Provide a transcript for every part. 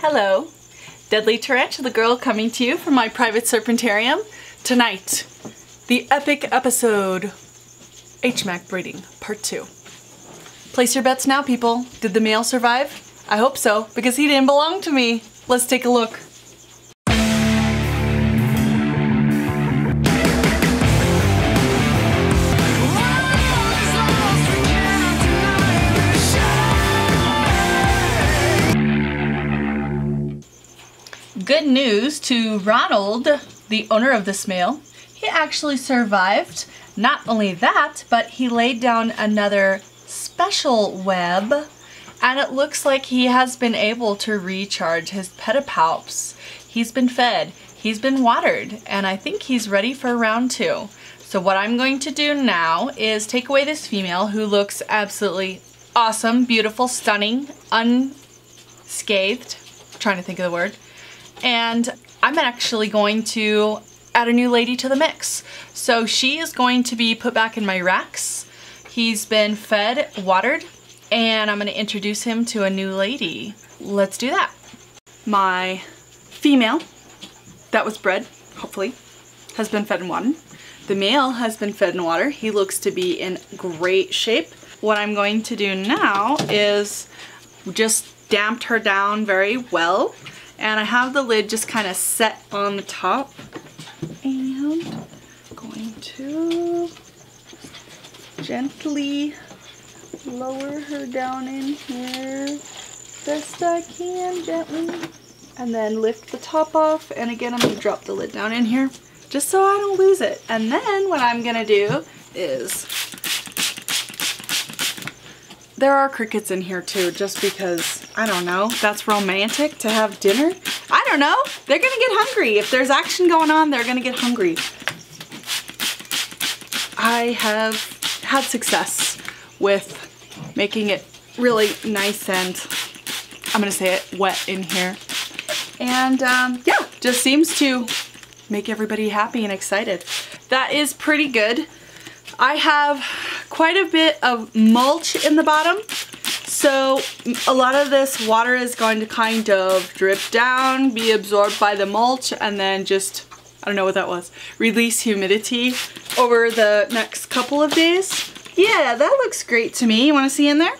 Hello, Deadly Tarantula Girl coming to you from my private serpentarium. Tonight, the epic episode, HMAC breeding, part 2. Place your bets now, people. Did the male survive? I hope so, because he didn't belong to me. Let's take a look. Good news to Ronald, the owner of this male. He actually survived. Not only that, but he laid down another special web, and it looks like he has been able to recharge his pedipalps. He's been fed, he's been watered, and I think he's ready for round 2. So what I'm going to do now is take away this female who looks absolutely awesome, beautiful, stunning, unscathed. I'm trying to think of the word. And I'm actually going to add a new lady to the mix. So she is going to be put back in my racks. He's been fed, watered, and I'm going to introduce him to a new lady. Let's do that. My female that was bred, hopefully, has been fed and watered. The male has been fed and watered. He looks to be in great shape. What I'm going to do now is just damp her down very well. And I have the lid just kind of set on the top, and going to gently lower her down in here best I can, gently, and then lift the top off. And again, I'm going to drop the lid down in here just so I don't lose it. And then what I'm going to do is, there are crickets in here too, just because, I don't know, that's romantic to have dinner. I don't know, they're gonna get hungry. If there's action going on, they're gonna get hungry. I have had success with making it really nice and, I'm gonna say it, wet in here. And yeah, just seems to make everybody happy and excited. That is pretty good. I have quite a bit of mulch in the bottom, so a lot of this water is going to kind of drip down, be absorbed by the mulch, and then just, I don't know what that was, release humidity over the next couple of days. Yeah, that looks great to me. You want to see in there?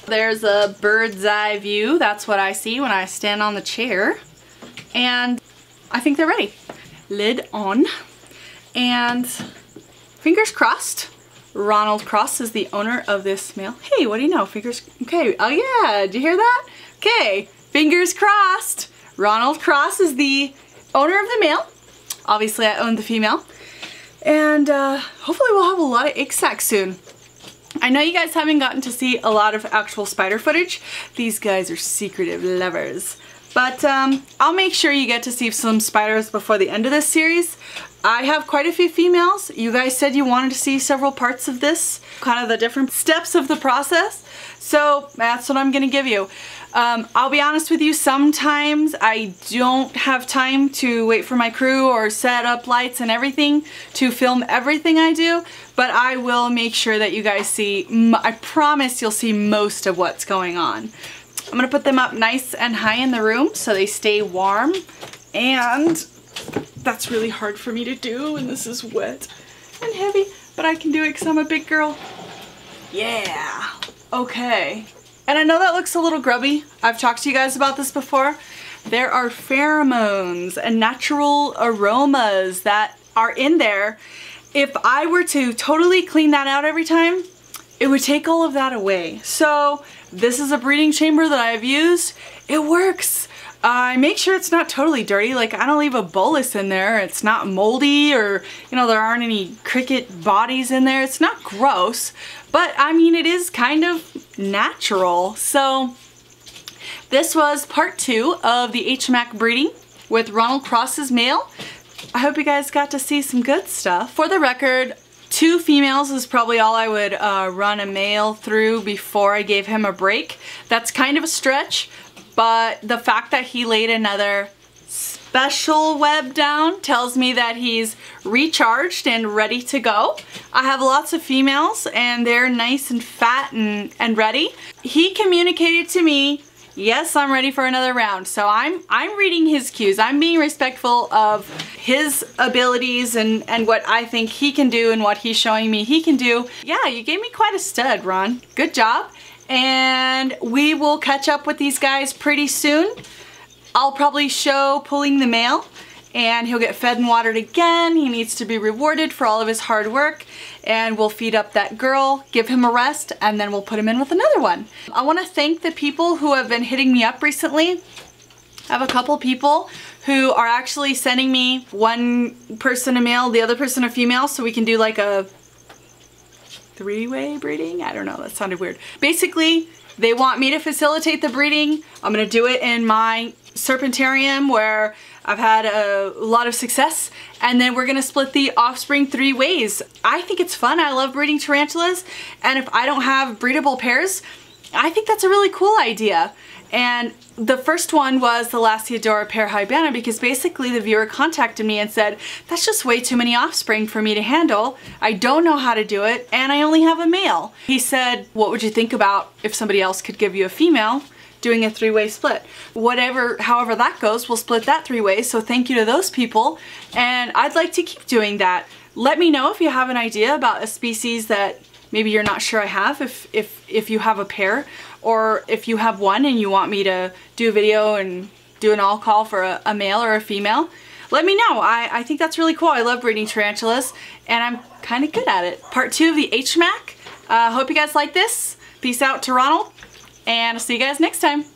There's a bird's eye view. That's what I see when I stand on the chair. And I think they're ready. Lid on, and fingers crossed. Ronald Cross is the owner of this male. Hey, what do you know? Fingers, okay, oh yeah, did you hear that? Okay, fingers crossed. Ronald Cross is the owner of the male. Obviously I own the female. And hopefully we'll have a lot of egg sacs soon. I know you guys haven't gotten to see a lot of actual spider footage. These guys are secretive lovers. But I'll make sure you get to see some spiders before the end of this series. I have quite a few females. You guys said you wanted to see several parts of this, kind of the different steps of the process. So that's what I'm gonna give you. I'll be honest with you, sometimes I don't have time to wait for my crew or set up lights and everything to film everything I do, but I will make sure that you guys see, I promise you'll see most of what's going on. I'm gonna put them up nice and high in the room so they stay warm, and that's really hard for me to do, and this is wet and heavy, but I can do it because I'm a big girl. Yeah, okay. And I know that looks a little grubby. I've talked to you guys about this before. There are pheromones and natural aromas that are in there. If I were to totally clean that out every time, it would take all of that away. So this is a breeding chamber that I've used. It works. I make sure it's not totally dirty. Like, I don't leave a bolus in there. It's not moldy, or, you know, there aren't any cricket bodies in there. It's not gross, but I mean, it is kind of natural. So this was part 2 of the HMAC breeding with Ronald Cross's male. I hope you guys got to see some good stuff. For the record, 2 females is probably all I would run a male through before I gave him a break. That's kind of a stretch, but the fact that he laid another special web down tells me that he's recharged and ready to go. I have lots of females and they're nice and fat and ready. He communicated to me, yes, I'm ready for another round. So I'm reading his cues. I'm being respectful of his abilities and what I think he can do and what he's showing me he can do. Yeah, you gave me quite a stud, Ron. Good job. And we will catch up with these guys pretty soon. I'll probably show pulling the male and he'll get fed and watered again. He needs to be rewarded for all of his hard work, and we'll feed up that girl, give him a rest, and then we'll put him in with another one. I want to thank the people who have been hitting me up recently. I have a couple people who are actually sending me one person a male, the other person a female, so we can do like a three-way breeding? I don't know, that sounded weird. Basically, they want me to facilitate the breeding. I'm gonna do it in my serpentarium where I've had a lot of success, and then we're gonna split the offspring 3 ways. I think it's fun. I love breeding tarantulas, and if I don't have breedable pairs, I think that's a really cool idea. And the first one was the Lasiodora pair Hibana, because basically the viewer contacted me and said, that's just way too many offspring for me to handle. I don't know how to do it, and I only have a male. He said, what would you think about if somebody else could give you a female, doing a 3-way split? However that goes, we'll split that 3 ways, so thank you to those people, and I'd like to keep doing that. Let me know if you have an idea about a species that maybe you're not sure I have, if you have a pair, or if you have one and you want me to do a video and do an all call for a male or a female. Let me know. I think that's really cool. I love breeding tarantulas, and I'm kind of good at it. Part 2 of the HMAC. Hope you guys like this. Peace out to Ronald, and I'll see you guys next time.